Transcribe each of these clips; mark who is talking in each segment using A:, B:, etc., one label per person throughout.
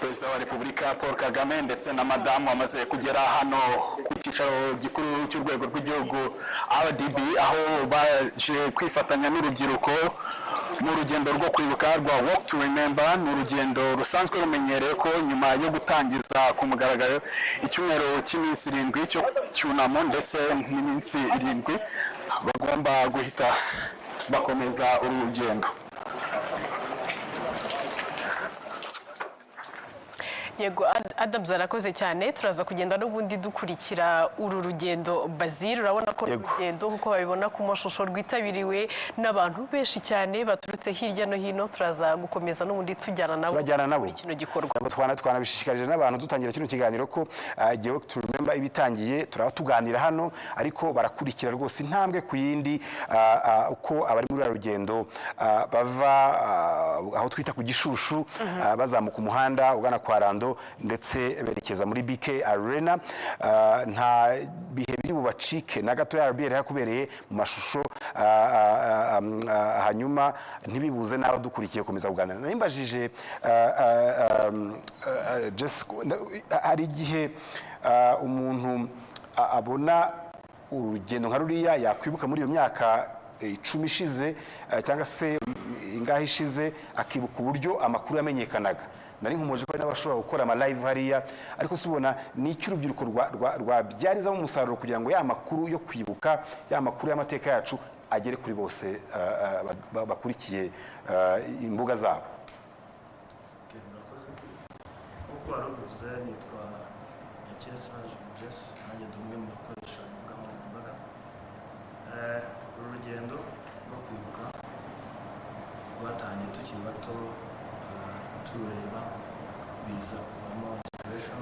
A: Perezida wa Repubulika Paul Kagame ndetse na madamu amaze kugera hano ku cyicaro gikuru cy'urwego rw'igihugu RDB, aho baje kwifatanya n'urubyiruko mu rugendo rwo kwibuka rwa Walk to Remember. Ni urugendo rusanzwe rumenyereye ko nyuma yo gutangiza ku mugaragaro icyumweru cy'iminsi 7 cyo cyunamo ndetse n'iminsi 7 bagomba guhita bakomeza urugendo.
B: Yego Adams arakoze cyane, turaza kugenda n'ubundi dukurikira uru rugendo. Bazil, urabona ko urugendo nkuko babibona ku mashusho rwitabiriwe n'abantu benshi cyane baturutse hirya no hino. Turaza gukomeza n'ubundi tujyana nabo muri kino gikorwa.
C: Twanabishishikarije n'abantu dutangira kino kiganiro ko Walk to Remember ibitangiye turatuganira hano, ariko barakurikira rwose intambwe ku yindi uko abari muri rugendo bava aho twita ku Gishushu bazamuka umuhanda ugana kwa Rando ndetse berekeza muri BK Arena. Nta bihe biri bubacike na gato ya RBR yakubereye mu mashusho, hanyuma ntibibuze n'abo dukurikiye komeza kuganira. Nimbajije hari igihe umuntu abona urugendo nka ruriya yakwibuka muri iyo myaka 10 ishize cyangwa se ingahe ishize, akibuka uburyo amakuru yamenyekanaga. Nari nkumoje ko n'abashobora gukora ama live hariya, ariko subona ni icy'urubyiruko rwabyarizamo umusaruro kugira ngo ya makuru yo kwibuka, ya makuru y'amateka yacu agere kuri bose bakurikiye imbuga zabo.
D: Uko waruvuze nitwa Nyakesa Jess, nanjye ndumwe mu bakoresha imbuga nkoranyambaga. Uru rugendo rwo kwibuka rwatangiye tukiri bato, tureba biza kuvamo inspiration.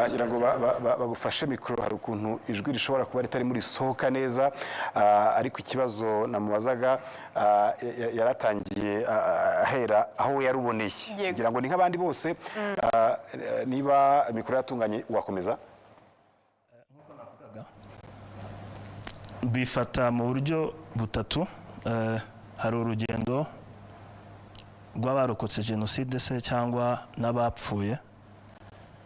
C: Ngira ngo bagufashe mikoro, hari ukuntu ijwi rishobora kuba ritari muri sohoka neza, ariko ikibazo namubazaga yaratangiye ahera aho yaruboneye. Ngira ngo ni nk'abandi bose, niba mikoro yatunganye wakomeza.
D: Nkuko navugaga, bifata mu buryo butatu. Hari urugendo rw'abarokotse jenoside se cyangwa n'abapfuye,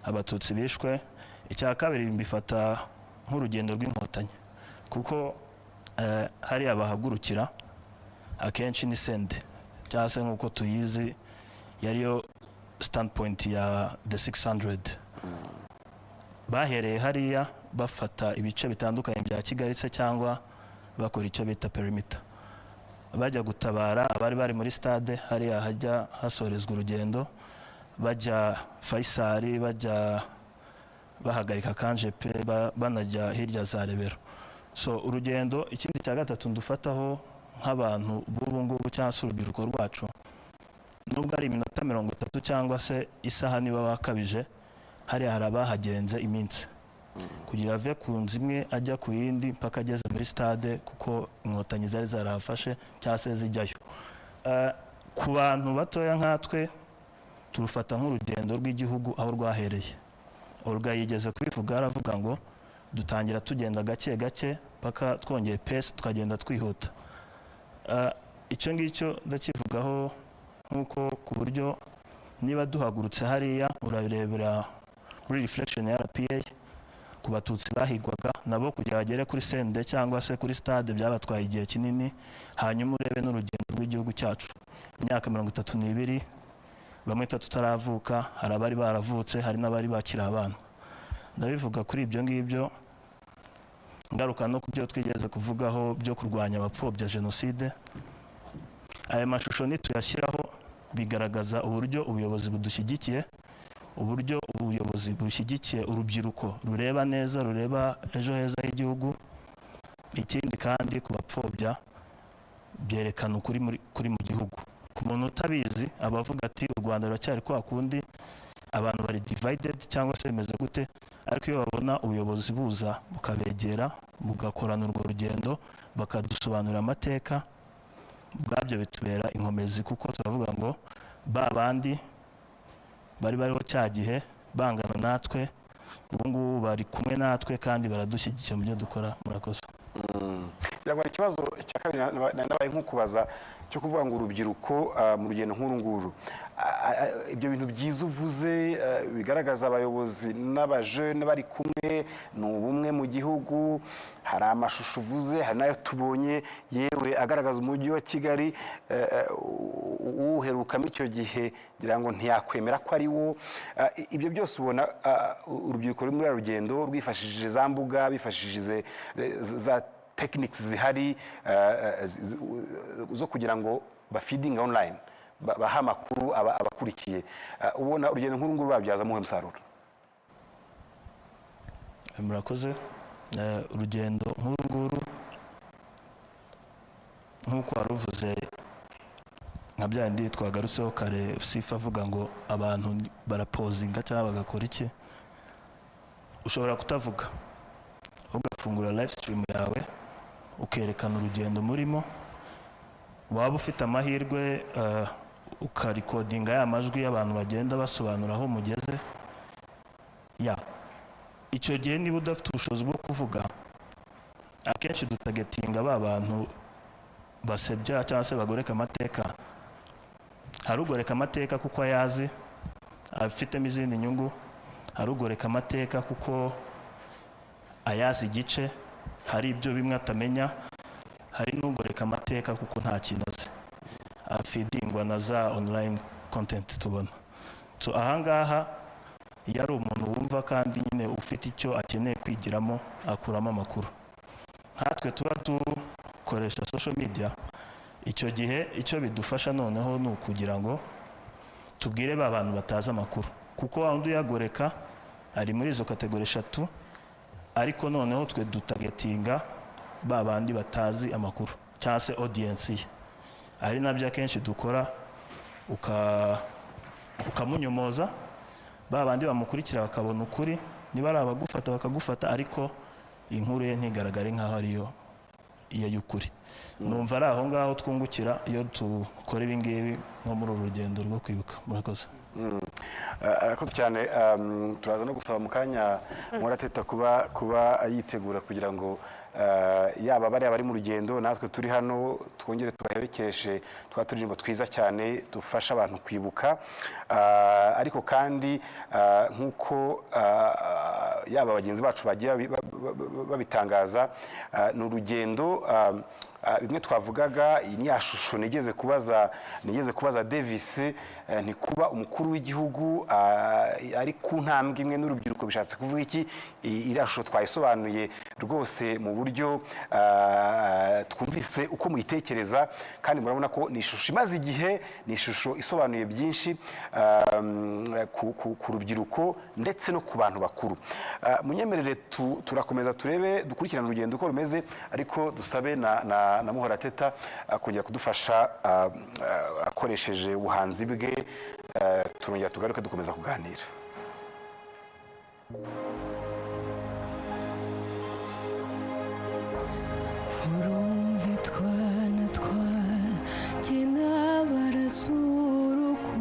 D: abatutsi bishwe. Icya kabiri mbifata nk'urugendo rw'inkotanyi, kuko hari abahagurukira akenshi ni sende, cyangwa se nk'uko tuyizi yariyo standpoint ya the 600. Bahereye hariya bafata ibice bitandukanye bya Kigali se cyangwa bakora icyo bita perimeter, bajya gutabara abari bari muri stade hariya hajya hasorezwa urugendo, bajya Faisal, bajya bahagarika Kanjepe, banajya hirya za Rebero. So urugendo, ikindi cya gatatu ndufataho nk'abantu b'ubu ngubu cyangwa se urubyiruko rwacu, nubwo ari iminota 30 cyangwa se isaha niba wakabije, hariya hari abahagenze iminsi kugira ave ku nzu imwe ajya ku yindi mpaka ageze muri stade, kuko inkotanyi zari zarafashe cyangwa se zijyayo. Ku bantu batoya nkatwe turufata nk'urugendo rw'igihugu aho rwahereye. Olga yigeze kubivuga, aravuga ngo dutangira tugenda gake gake paka twongeye pace tukagenda twihuta. Icyo ngicyo ndakivugaho nkuko ku buryo niba duhagurutse hariya urabirebera muri reflection ya RPA ku batutsi bahigwaga nabo kugira bagere kuri sende cyangwa se kuri stade byabatwaye igihe kinini, hanyuma urebe n'urugendo rw'igihugu cyacu imyaka 32, bamwe tutaravuka, hari abari baravutse, hari n'abari bakira abana. Ndabivuga kuri ibyo ngibyo ngaruka no kubyo twigeze kuvugaho byo kurwanya abapfobya jenoside. Aya mashusho nituyashyiraho bigaragaza uburyo ubuyobozi budushyigikiye, uburyo ubuyobozi bushyigikiye urubyiruko rureba neza, rureba ejo heza y'igihugu. Ikindi kandi ku bapfobya byerekana kuri mu gihugu. Ku muntu utabizi abavuga ati u Rwanda ruracyari kwa kundi, abantu bari divided cyangwa se bimeze gute, ariko iyo babona ubuyobozi buza bukabegera bugakorana urwo rugendo bakadusobanurira amateka, bwabyo bitubera inkomezi, kuko turavuga ngo ba bandi bari bariho cya gihe bangana natwe, ubu ngubu bari kumwe natwe kandi baradushyigikiye mu byo dukora. Murakoze.
C: biragwa ikibazo cya kabiri nabaye nkukubaza cyo kuvuga ngo urubyiruko mu rugendo nk'uru nguru ibyo bintu byiza uvuze bigaragaza abayobozi n'abajene bari kumwe ni ubumwe mu gihugu hari amashusho uvuze hari nayo tubonye yewe agaragaza umujyi wa Kigali uherukamo icyo gihe ngira ngo ntiyakwemera ko ari wo ibyo byose ubona urubyiruko ruri muri rugendo rwifashishije za mbuga bifashishije za techniques zihari zo kugira ngo bafidinga online baha amakuru abakurikiye ubona urugendo nk'uru nguru babyaza muhe musaruro
D: murakoze urugendo nk'uru nguru nk'uko waruvuze nka byandi twagarutseho kare sifa avuga ngo abantu barapozinga cyangwa bagakora iki ushobora kutavuga ugafungura live stream yawe ukerekana urugendo murimo waba ufite amahirwe ukarikodinga ya majwi y'abantu bagenda basobanura aho mugeze icyo gihe niba udafite ubushobozi bwo kuvuga akenshi dutagetinga ba bantu basebya cyangwa se bagoreka amateka hari ugoreka amateka kuko ayazi afitemo izindi nyungu hari ugoreka amateka kuko ayazi igice hari ibyo bimwe atamenya hari n'ugoreka amateka kuko nta kintu azi afidingwa na za online content tubona so ahangaha iyo ari umuntu wumva kandi nyine ufite icyo akeneye kwigiramo akuramo amakuru nkatwe tuba dukoresha social media icyo gihe icyo bidufasha noneho ni ukugira ngo tubwire ba bantu batazi amakuru kuko wa wundi uyagoreka ari muri izo kategori 3 ariko noneho twe dutagetinga ba bandi batazi amakuru cyangwa se audience ye ari nabyo akenshi dukora ukamunyomoza ba bandi bamukurikira bakabona ukuri niba ari abagufata bakagufata ariko inkuru ye ntigaragare nk'aho ariyo iyo y'ukuri numva ari aho ngaho twungukira iyo dukora ibi ngibi nko muri uru rugendo rwo kwibuka murakoze
C: arakoze cyane turaza no gusaba mu kanya Murateta kuba yitegura kugira ngo yaba bari mu rugendo natwe turi hano twongere tubaherekeshe twaturirimbo twiza cyane dufasha abantu kwibuka ariko kandi nkuko yaba bagenzi bacu bagiye babitangaza ni urugendo bimwe twavugaga iyi ni yashusho nigeze kubaza Davis ni kuba umukuru w'igihugu ari ku ntambwe imwe n'urubyiruko bishatse kuvuga iki iriya shusho twayisobanuye rwose mu buryo twumvise uko muyitekereza kandi murabona ko ni ishusho imaze igihe ni ishusho isobanuye byinshi ku rubyiruko ndetse no ku bantu bakuru munyemerere turakomeza turebe dukurikirana urugendo uko rumeze ariko dusabe na Murateta kongera kudufasha akoresheje ubuhanzi bwe turongera tugaruke dukomeza kuganira
E: urumve twana twakina barasuruku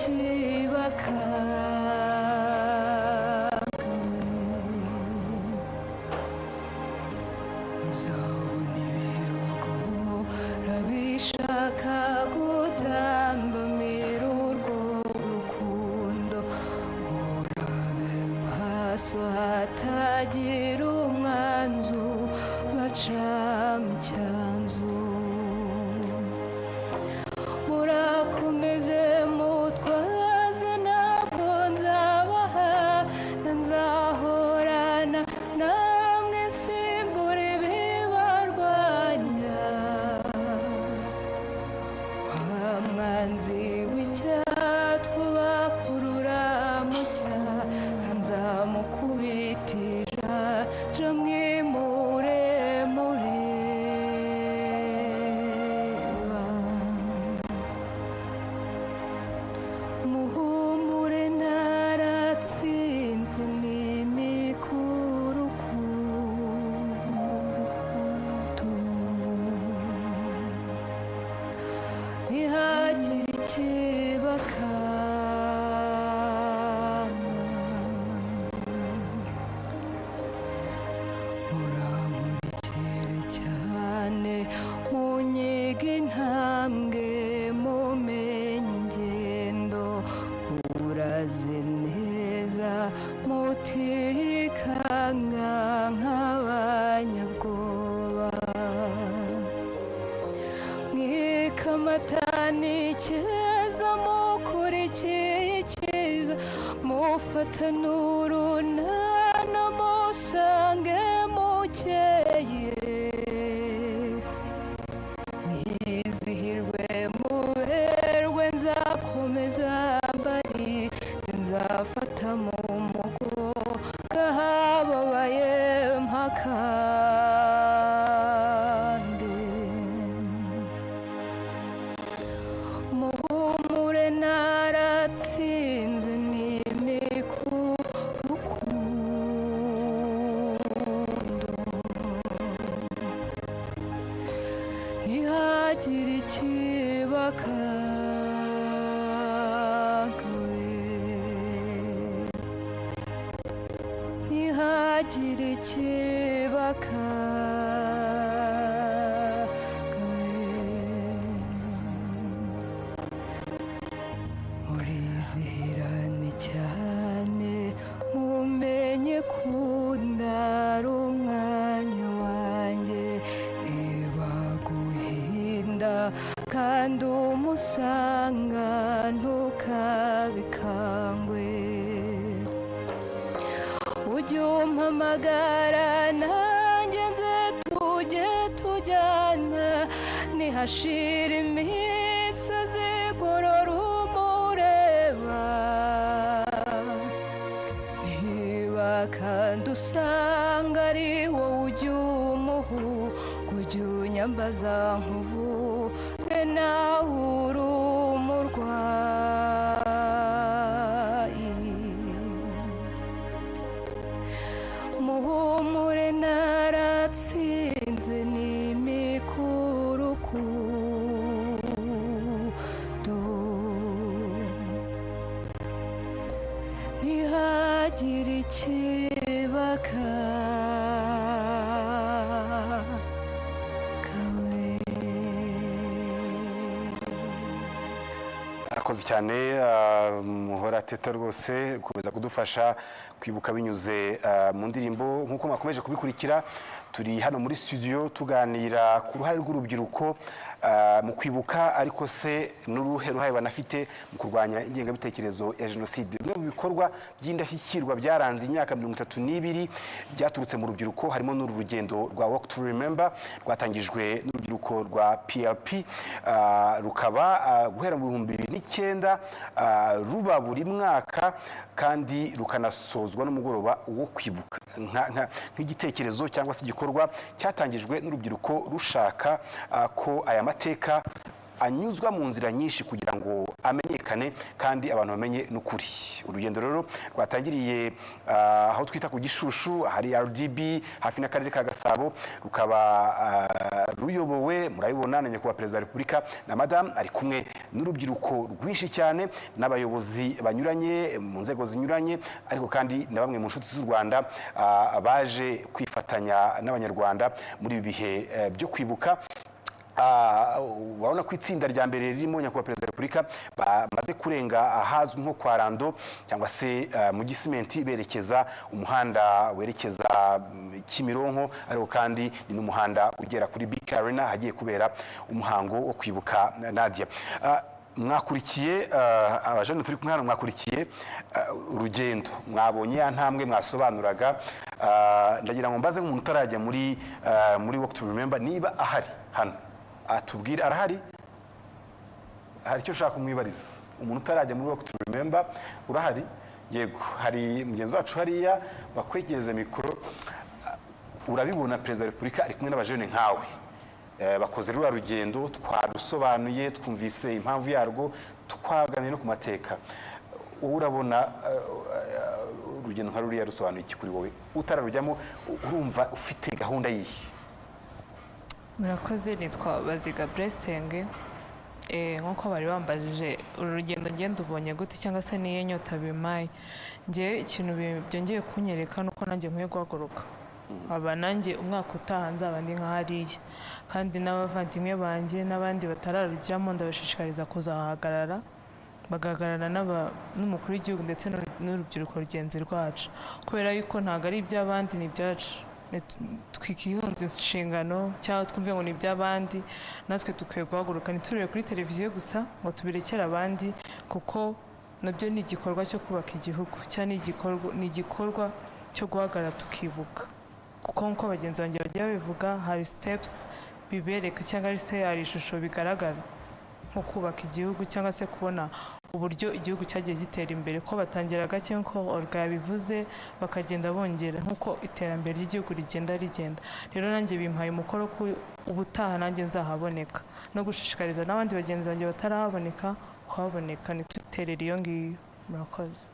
E: ikibakanga uzabona ibibagora bishaka gutambamira urwo rukundo urabe maso hatagira umwanzu bacamo icyanzu murakomeze mutwaze ntabwo nzabaha nzahorana namwe nsimbura ibibarwanya wa mwanzi w'icyatwubakurura mu cyaha nzamukubitija jamwimure mureba muhumure naratsinze n'imikurukuto ntihagire ikibakanga murankurikire cyane munyiga intambwe mumenye ingendo uraze neza mutikanga nk'abanyabwoba mwikamatani icyeza mukurikiye icyiza mufatane urunana musange mukeye mwizihirwe muberwe nzakomeza mbari nzafata mu mugo kahababaye mpakande muhumure naratsinze n'imikurukundo ntihagire ikibakanga ntihagire ikibakanga murizihirane cyane mumenye kundara umwanya wanjye ntibaguhinda kandi umusanga ntukabikangwe ujye umpamagara nanjye nze tujye tujyana nihashira iminsi zigorora umureba niba kandi usanga ari wowe ujya umuhu ujya unyambaza nkuvure nawe uri umurwayi muhumure naratsinze n'imikurukundo ntihagire ikibakanga
C: Murakoze cyane muhora teta rwose gukomeza kudufasha kwibuka binyuze mu ndirimbo nk'uko mwakomeje kubikurikira. Turi hano muri studio tuganira ku ruhare rw'urubyiruko mu kwibuka, ariko se n'uruhe ruhare banafite mu kurwanya ingengabitekerezo ya jenoside. Bimwe mu bikorwa by'indashyikirwa byaranze imyaka 32 byaturutse mu rubyiruko harimo n'uru rugendo rwa Walk to Remember rwatangijwe n'urubyiruko rwa PLP, rukaba guhera mu 2009 ruba buri mwaka kandi rukanasozwa n'umugoroba wo kwibuka nk'igitekerezo cyangwa se igikorwa cyatangijwe n'urubyiruko rushaka ko aya mateka anyuzwa mu nzira nyinshi kugira ngo amenyekane kandi abantu bamenye n'ukuri. Urugendo rero rwatangiriye aho twita ku Gishushu hari RDB hafi n'akarere ka Gasabo, rukaba ruyobowe murabibona na nyakubahwa perezida wa Repubulika na madame ari kumwe n'urubyiruko rwinshi cyane n'abayobozi banyuranye mu nzego zinyuranye, ariko kandi na bamwe mu nshuti z'u Rwanda baje kwifatanya n'abanyarwanda muri ibi bihe byo kwibuka. Urabona ko itsinda rya mbere ririmo nyakubahwa perezida wa Repubulika bamaze kurenga ahazwi nko kwa Rando cyangwa se mu Gisimenti berekeza umuhanda werekeza Kimironko, ariko kandi ni n'umuhanda ugera kuri BK Arena hagiye kubera umuhango wo kwibuka Nadia. Mwakurikiye abajene turi kumwe hano, mwakurikiye urugendo, mwabonye ya ntambwe mwasobanuraga. Ndagira ngo mbaze nk'umuntu utarajya muri Walk to Remember niba ahari hano atubwire. Arahari? Hari icyo ushaka kumwibariza umuntu utarajya muri Walk to Remember? Urahari? Yego, hari mugenzi wacu hariya bakwegereza mikoro. Urabibona perezida wa Repubulika ari kumwe n'abajene nkawe, bakoze rura rugendo, twarusobanuye, twumvise impamvu yarwo, twaganiriye no ku mateka. Urabona urugendo nka ruriya rusobanuye iki kuri wowe utararujyamo? Urumva ufite gahunda yihe?
F: Murakoze, nitwa Baziga Blessing. Nk'uko bari bambajije uru rugendo ngenda ubonye gute cyangwa se niyo nyota bimaye, njye ikintu byongeye kunyereka nuko nanjye nkwiye guhaguruka, aba nanjye umwaka utaha nzaba ndi nka hariya, kandi n'abavandimwe banjye n'abandi batararujyamo ndabashishikariza kuzahagarara, bagahagarara n'umukuru w'igihugu ndetse n'urubyiruko rugenzi rwacu, kubera yuko ntabwo ari iby'abandi ni ibyacu. Twikihunza inshingano cyangwa twumve ngo ni iby'abandi, natwe dukwiye guhaguruka, ntiturebe kuri televiziyo gusa ngo tubirekere abandi, kuko nabyo ni igikorwa cyo kubaka igihugu, cyangwa ni igikorwa cyo guhagarara tukibuka, kuko nk'uko bagenzi banjye bagiye babivuga hari steps bibereka cyangwa se hari ishusho bigaragara nko kubaka igihugu cyangwa se kubona uburyo igihugu cyagiye gitera imbere, ko batangira gake nk'uko Olga yabivuze bakagenda bongera nk'uko iterambere ry'igihugu rigenda. Rero nanjye bimpaye umukoro ko ubutaha nanjye nzahaboneka, no gushishikariza n'abandi bagenzi banjye batarahaboneka kuhaboneka, ntituterere iyo ngiyo. Murakoze.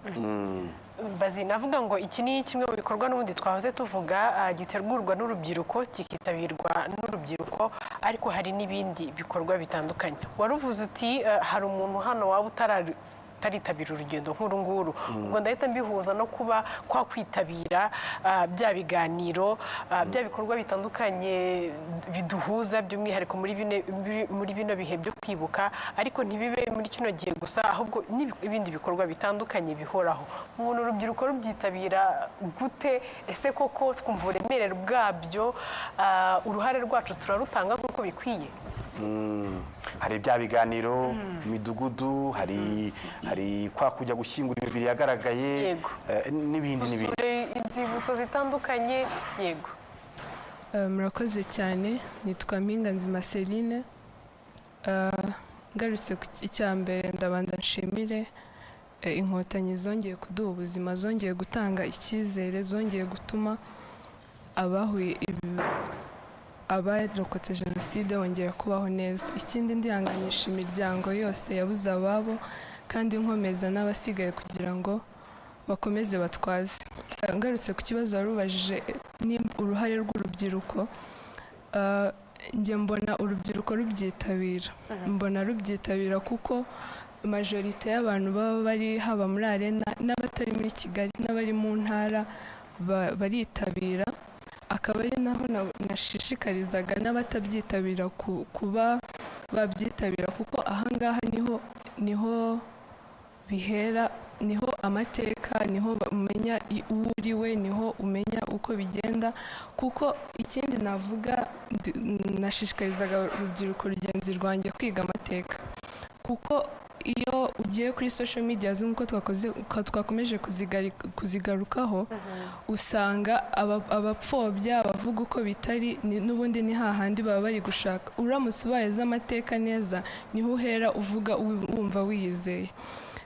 B: Bazi, navuga ngo iki ni kimwe mu bikorwa n'ubundi twahoze tuvuga giterwa n'urubyiruko kikitabirwa n'urubyiruko, ariko hari n'ibindi bikorwa bitandukanye. Waruvuze uti hari umuntu hano waba utaritabira urugendo nk'uru nguru, ubwo ndahita mbihuza no kuba kwa kwitabira bya biganiro, bya bikorwa bitandukanye biduhuza by'umwihariko muri bino bihe byo kwibuka, ariko ntibibe muri kino gihe gusa, ahubwo n'ibindi bikorwa bitandukanye bihoraho. Umuntu urubyiruko rubyitabira gute? Ese koko twumva uburemere bwabyo, uruhare rwacu turarutanga nk'uko bikwiye?
C: Hari bya biganiro imidugudu, hari kwa kujya gushyingura imibiri yagaragaye, n'ibindi
B: inzibutso zitandukanye. Yego.
G: Murakoze cyane, nitwa Mpinganzima Celine. Ngarutse ku icyambere ndabanza nshimire inkotanyi zongeye kuduha ubuzima, zongeye gutanga icyizere, zongeye gutuma abarokotse jenoside bongera kubaho neza. Ikindi ndihanganisha imiryango yose yabuze ababo, kandi nkomeza n'abasigaye kugira ngo bakomeze batwaze. Ngarutse ku kibazo warubajije ni uruhare rw'urubyiruko, njye mbona urubyiruko rubyitabira kuko majorite y'abantu baba bari haba muri arena n'abatari muri Kigali n'abari mu ntara baritabira, akaba ari naho nashishikarizaga n'abatabyitabira kuba babyitabira, kuko ahangaha niho bihera, niho amateka, niho umenya uwo uriwe, niho umenya uko bigenda. Kuko ikindi navuga, nashishikarizaga urubyiruko rugenzi rwanjye kwiga amateka, kuko iyo ugiye kuri social media nk'uko twakomeje kuzigarukaho, usanga abapfobya abavuga uko bitari, n'ubundi ni hahandi baba bari gushaka. Uramutse ubaye amateka neza niho uhera uvuga wumva wiyizeye.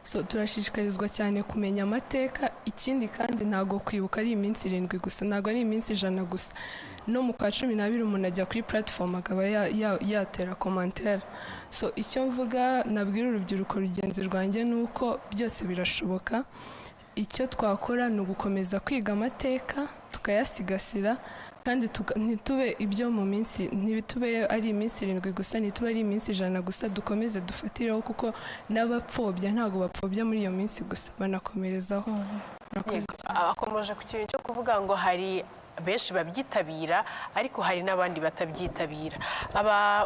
G: So turashishikarizwa cyane kumenya amateka. Ikindi kandi ntago kwibuka ari iminsi 7 gusa, ntago ari iminsi 100 gusa, no mu kwa 12 umuntu ajya kuri platform akaba yatera commentaire. So icyo mvuga nabwira urubyiruko rugenzi rwanjye nuko byose birashoboka. Icyo twakora ni ugukomeza kwiga amateka tukayasigasira, kandi ntitube ibyo mu minsi, ntibitube ari iminsi 7 gusa, ntitube ari iminsi 100 gusa, dukomeze dufatireho kuko n'abapfobya ntago bapfobya muri iyo minsi gusa, banakomerezaho.
B: Akomeje ku kintu cyo kuvuga ngo hari benshi babyitabira ariko hari n'abandi batabyitabira.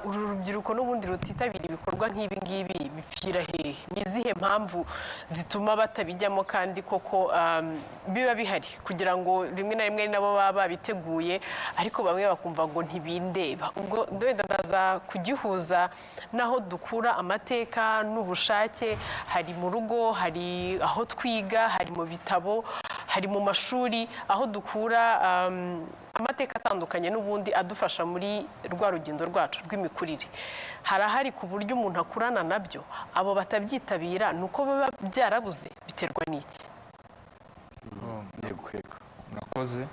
B: Uru rubyiruko n'ubundi rutitabira ibikorwa nk'ibi ngibi bipfira hehe? Ni izihe mpamvu zituma batabijyamo kandi koko biba bihari kugira ngo rimwe na rimwe nabo baba babiteguye ariko bamwe bakumva ngo ntibindeba? Ubwo ndenda ndaza kugihuza naho dukura amateka n'ubushake, hari mu rugo, hari aho twiga, hari mu bitabo, hari mu mashuri, aho dukura amateka atandukanye n'ubundi adufasha muri rwa rugendo rwacu rw'imikurire. Harahari ku buryo umuntu akurana nabyo. Abo batabyitabira nuko baba byarabuze, biterwa n'iki?
H: Murakoze.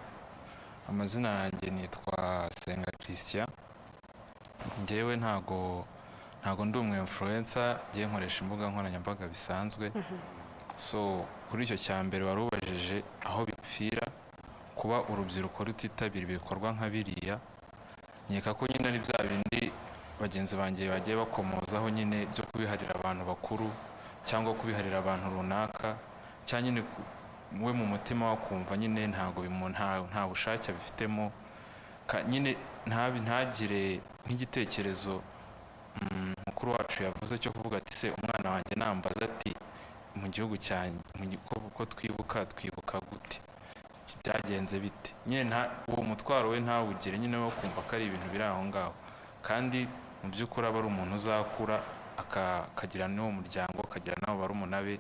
H: Amazina yanjye nitwa Senga Christian. Njyewe ntago ndi umu influencer, ngiye nkoresha imbuga nkoranyambaga bisanzwe. So kuri icyo cyambere warubajije aho bipfira kuba urubyiruko rutitabira ibikorwa nka biriya, nkeka ko nyine ari bya bindi bagenzi banjye bagiye bakomozaho nyine byo kubiharira abantu bakuru cyangwa kubiharira abantu runaka, cyangwa nyine we mu mutima wakumva nyine nta bushake abifitemo, nyine ntagire nk'igitekerezo mukuru wacu yavuze cyo kuvuga ati se umwana wanjye nambaza ati mu gihugu cyanjye ko twibuka gute, byagenze bite? Nyine uwo mutwaro we ntawugire nyine wo kumva ko ari ibintu biri aho ngaho, kandi mu by'ukuri aba ari umuntu uzakura akagira n'uwo muryango, akagira n'abo barumuna be,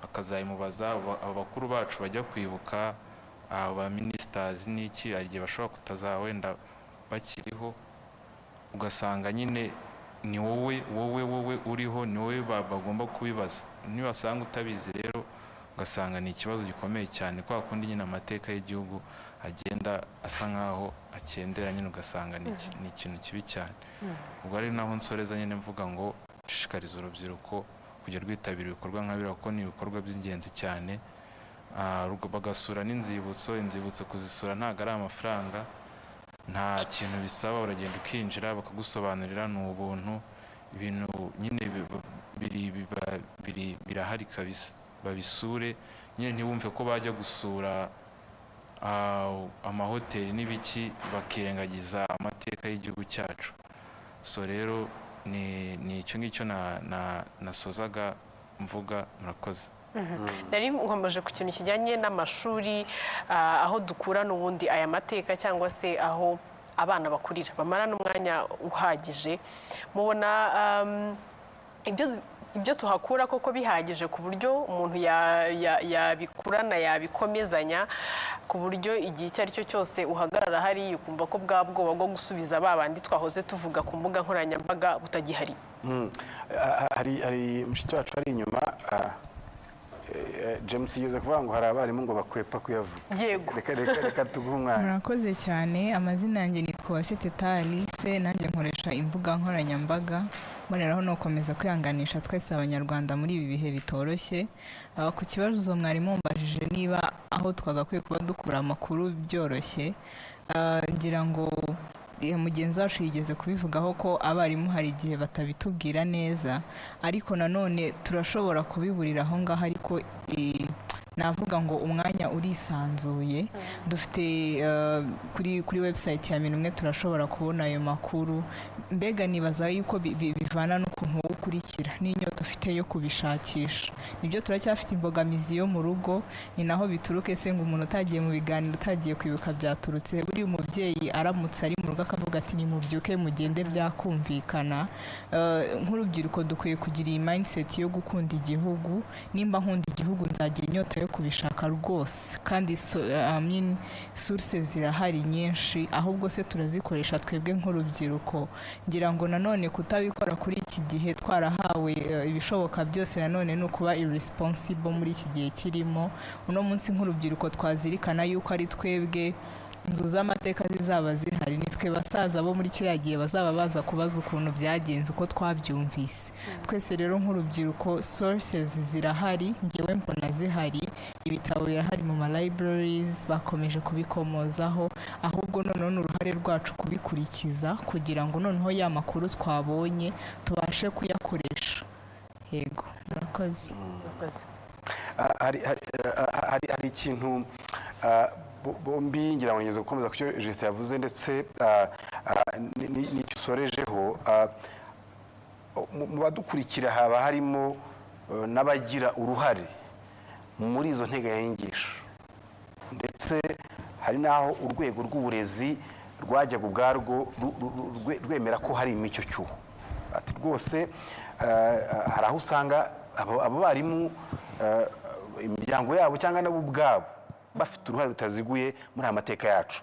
H: bakazayimubaza. Abakuru bacu bajya kwibuka, aba ministers n'iki, hari igihe bashobora kutaza wenda bakiriho, ugasanga nyine ni wowe uriho, ni wowe bagomba kubibaza. Nibasanga utabizi rero ugasanga ni ikibazo gikomeye cyane, kwa kundi nyine amateka y'igihugu agenda asa nkaho akendera, nyine ugasanga ni ikintu kibi cyane. Ubwo ari naho nsoreza nyine mvuga ngo nshishikariza urubyiruko kujya rwitabira ibikorwa nka biriya kuko ni ibikorwa by'ingenzi cyane. Bagasura inzibutso kuzisura ntabwo ari amafaranga, nta kintu bisaba, uragenda ukinjira bakagusobanurira, ni ubuntu. Ibintu nyine birahari kabisa, babisure nyine, ntibumve ko bajya gusura amahoteli n'ibiki bakirengagiza amateka y'igihugu cyacu. So rero ni icyo ngicyo nasozaga mvuga. Murakoze.
B: Nari nkomeje ku kintu kijyanye n'amashuri, aho dukura n'ubundi aya mateka cyangwa se aho abana bakurira bamara n'umwanya uhagije. Mubona ibyo tuhakura koko bihagije ku buryo umuntu yabikurana, yabikomezanya, ku buryo igihe icyo ari cyo cyose uhagarara hari ukumva ko bwa bwoba bwo gusubiza babandi twahoze tuvuga ku mbuga nkoranyambaga butagihari?
C: Hari mushiki wacu ari inyuma, James yize kuvuga ngo hari abarimu ngo bakwepa kuyavuga.
B: Yego,
C: reka tuguhe umwanya.
I: Murakoze cyane. Amazina yanjye nitwa Teta Alice, nanjye nkoresha imbuga nkoranyambaga, mboneraho no gukomeza kwihanganisha twese abanyarwanda muri ibi bihe bitoroshye. Ku kibazo mwarimu mbajije niba aho twagakwiye kuba dukura amakuru byoroshye, ngira ngo mugenzi wacu yigeze kubivugaho ko abarimu hari igihe batabitubwira neza, ariko nanone turashobora kubiburira aho ngaho, ariko navuga ngo umwanya urisanzuye. Dufite kuri website ya Minumwe turashobora kubona ayo makuru. Mbega nibaza yuko bivana n'ukuntu ukurikira n'inyota ufite yo kubishakisha. Nibyo turacyafite imbogamizi yo mu rugo, ni naho bituruke se ngo umuntu utagiye mu biganiro, utagiye kwibuka byaturutse. Buri umubyeyi aramutse ari mu rugo akavuga ati nimubyuke mugende, byakumvikana. Nk'urubyiruko dukwiye kugira iyi mindset yo gukunda igihugu. Nimba nkunda igihugu nzagira inyota yo kubishaka rwose, kandi sources zirahari nyinshi, ahubwo se turazikoresha twebwe nk'urubyiruko. Ngira ngo nanone kutabikora kuri iki gihe twarahawe ibishoboka byose, nanone no kuba irresponsible muri iki gihe kirimo. Uno munsi nk'urubyiruko twazirikana yuko ari twebwe inzu z'amateka zizaba zihari, nitwe basaza bo muri kiriya gihe bazaba baza kubaza ukuntu byagenze, uko twabyumvise. Twese rero nk'urubyiruko sources zirahari, ngewe mbona zihari, ibitabo birahari mu ma libraries, bakomeje kubikomozaho, ahubwo noneho ni uruhare rwacu kubikurikiza kugira ngo noneho ya makuru twabonye tubashe kuyakoresha. Yego, murakoze.
C: hari ikintu bombi ngira ngo ngeze gukomeza ku cyo Justin yavuze ndetse n'icyo usorejeho. Mu badukurikira haba harimo n'abagira uruhare muri izo nteganyanyigisho, ndetse hari n'aho urwego rw'uburezi rwajyaga ubwarwo rwemera ko hari imicyo cyuho. Ati rwose hari aho usanga abo barimu imiryango yabo cyangwa nabo ubwabo bafite uruhare rutaziguye muri aya mateka yacu,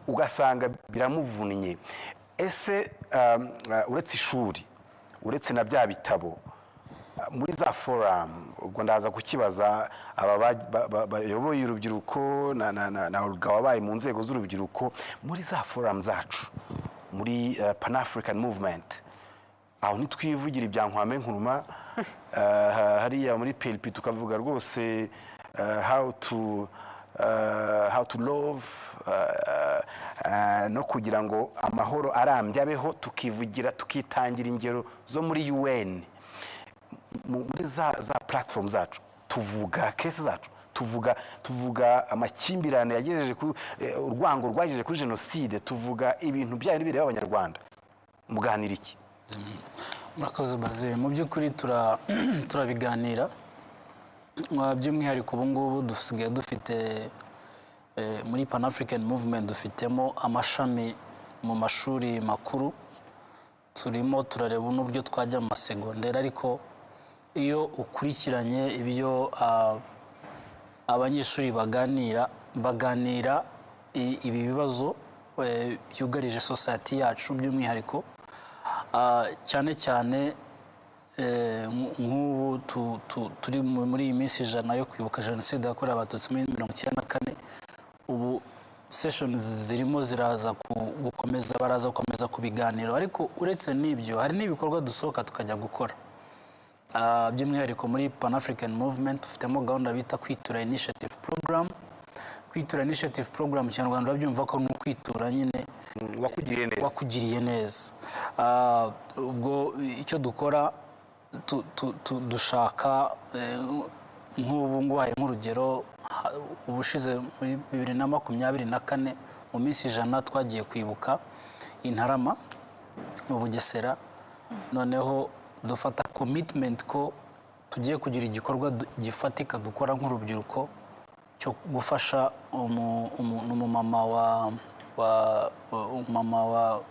C: ugasanga biramuvunnye. Ese uretse ishuri, uretse na bya bitabo, muri za forum, ubwo ndaza kukibaza aba bayoboye urubyiruko na Olga wabaye mu nzego z'urubyiruko, muri za forum zacu, muri Pan African Movement, aho ntitwivugira ibya Nkwame Nkrumah, hariya muri PLP tukavuga rwose how to love, no kugira ngo amahoro arambye abeho, tukivugira tukitangira ingero zo muri UN. Muri za platform zacu tuvuga kese zacu, tuvuga amakimbirane yagejeje ku urwango rwagejeje kuri jenoside, tuvuga ibintu byayo bireba abanyarwanda. Muganira iki?
J: Murakoze Bazile, mu by'ukuri turabiganira. By'umwihariko ubu ngubu dusigaye dufite muri Pan African Movement dufitemo amashami mu mashuri makuru, turimo turareba n'uburyo twajya mu masegonderi, ariko iyo ukurikiranye ibyo abanyeshuri baganira ibi bibazo byugarije society yacu, by'umwihariko cyane cyane nk'ubu turi muri iyi minsi 100 yo kwibuka jenoside yakorewe abatutsi muri 1994. ubu sessions zirimo baraza gukomeza kubiganiro, ariko uretse n'ibyo hari n'ibikorwa dusohoka tukajya gukora. By'umwihariko muri Pan African Movement dufitemo gahunda bita Kwitura Initiative Program. Kwitura Initiative Program cyane Rwanda urabyumva ko ni kwitura nyine wakugiriye neza. Ubwo icyo dukora dushaka nk'ubu nguhaye nk'urugero, ubushize muri 2024 mu minsi 100 twagiye kwibuka Intarama mu Bugesera, noneho dufata commitment ko tugiye kugira igikorwa gifatika dukora nk'urubyiruko cyo gufasha umumama wa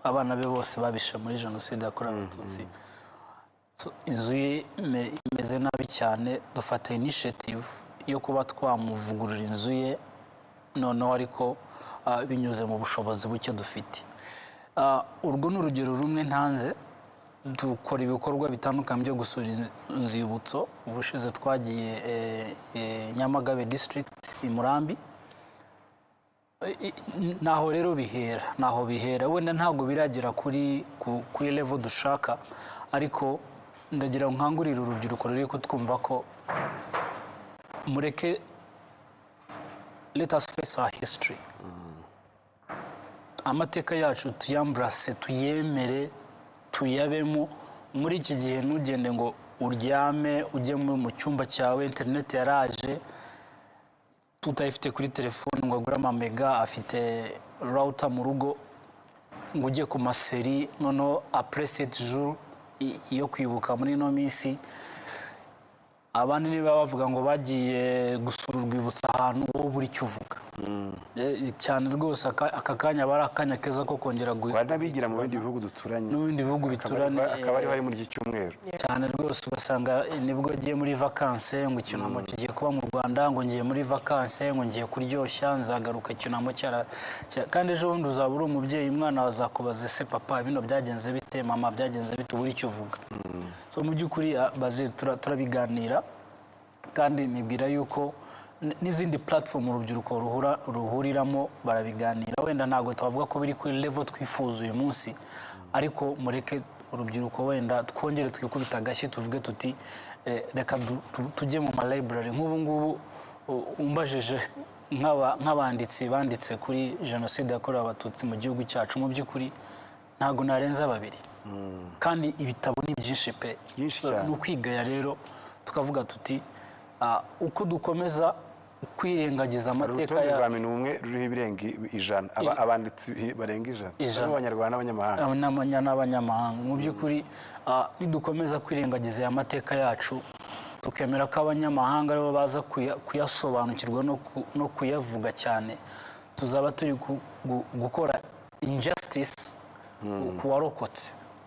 J: abana be bose babishe muri jenoside yakorewe abatutsi. Inzu ye imeze nabi cyane, dufata initiative yo kuba twamuvugurura inzu ye, noneho ariko binyuze mu bushobozi buke dufite. Urwo ni urugero rumwe ntanze. Dukora ibikorwa bitandukanye byo gusura inzibutso. Ubushize twagiye Nyamagabe district i Murambi. Naho rero bihera wenda ntabwo biragera kuri level dushaka, ariko ndagira nkangurira urubyiruko ruri kutwumva ko mureke, let us face our history. Amateka yacu tuyambrase, tuyemere, tuyabemo. Muri iki gihe ntugende ngo uryame ujye mu cyumba cyawe, internet yaraje, tutayifite kuri telefone ngo agure amamega, afite router mu rugo, ngo ujye ku maseri. Noneho après 7 jours yo kwibuka muri no minsi, abandi niba bavuga ngo bagiye gusura urwibutso ahantu, wowe buri cyo uvuga cyane rwose. Aka kanya bari akanya keza ko kongera
C: nabigira mu bindi bihugu duturanye,
J: n'ibindi bihugu bituranye,
C: akaba ari muri iki cyumweru
J: cyane rwose. Ugasanga nibwo agiye muri vacances, ngo icyunamo kigiye kuba mu Rwanda, ngo ngiye muri vacances, ngo ngiye kuryoshya, nzagaruka icyunamo kandi ejo bundi uzaba uri umubyeyi, umwana wazakubaza se papa bino byagenze bite, mama byagenze bite, buri cyo uvuga. So mu by'ukuri Bazile turabiganira, kandi nibwira yuko n'izindi platform urubyiruko ruhuriramo barabiganira wenda ntabwo twavuga ko biri kuri level twifuza uyu munsi ariko mureke urubyiruko wenda twongere twikubita agashyi tuvuge tuti reka tujye mu ma library nk'ubu ngubu umbajije nk'abanditsi banditse kuri jenoside yakorewe abatutsi mu gihugu cyacu mu by'ukuri ntabwo narenza babiri kandi ibitabo ni byinshi pe ni ukwigaya rero tukavuga tuti uko dukomeza kwirengagiza amateka
C: yacu urutonde rwa umwe ruriho ibirenga 100 abanditsi barenga 100 abanyarwanda n'abanyamahanga
J: n'abanyamahanga mu by'ukuri nidukomeza kwirengagiza aya mateka yacu tukemera ko abanyamahanga aribo baza kuyasobanukirwa no kuyavuga cyane tuzaba turi gukora injustice ku warokotse